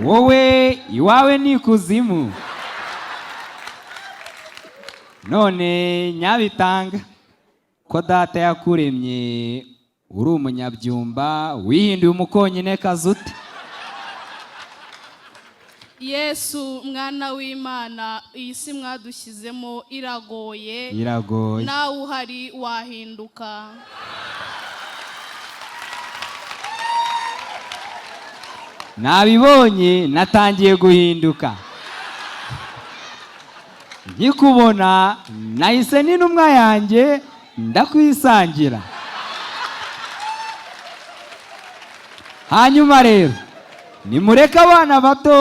wowe iwawe ni ikuzimu. None Nyabitanga, ko data yakuremye uri umunyabyumba wihinduye umukonyine kazuti? Yesu mwana w'Imana, iyi si mwadushyizemo iragoye, nawe uhari wahinduka. Nabibonye natangiye guhinduka. Nkikubona nahise n'intumwa yanjye ndakwisangira. Hanyuma rero nimureke abana bato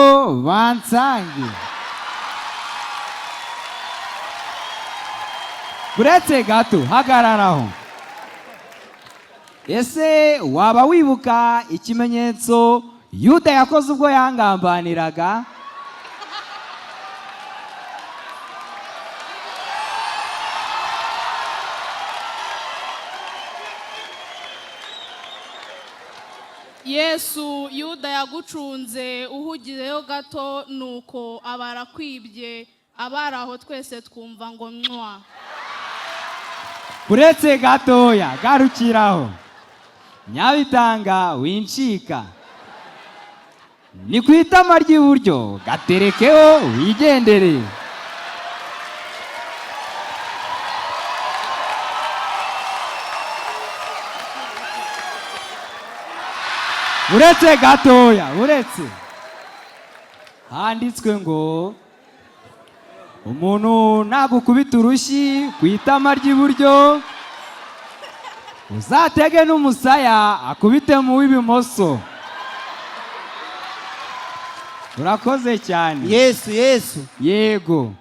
bansange. Buretse gato hagararaho. Ese waba wibuka ikimenyetso Yuda yakoze ubwo yangambaniraga? Yesu, Yuda yagucunze uhugireyo gato, nuko abarakwibye, abaraho twese twumva ngo mwa. Buretse gatoya garukiraho. Nyabitanga wincika. Ni ku itama ry'iburyo gaterekeho wigendere. Buretse gatoya, buretse. Handitswe ngo umuntu nagukubita urushyi ku itama ry'iburyo, uzatege n'umusaya akubite mu w'ibumoso. Urakoze cyane. Yesu Yego.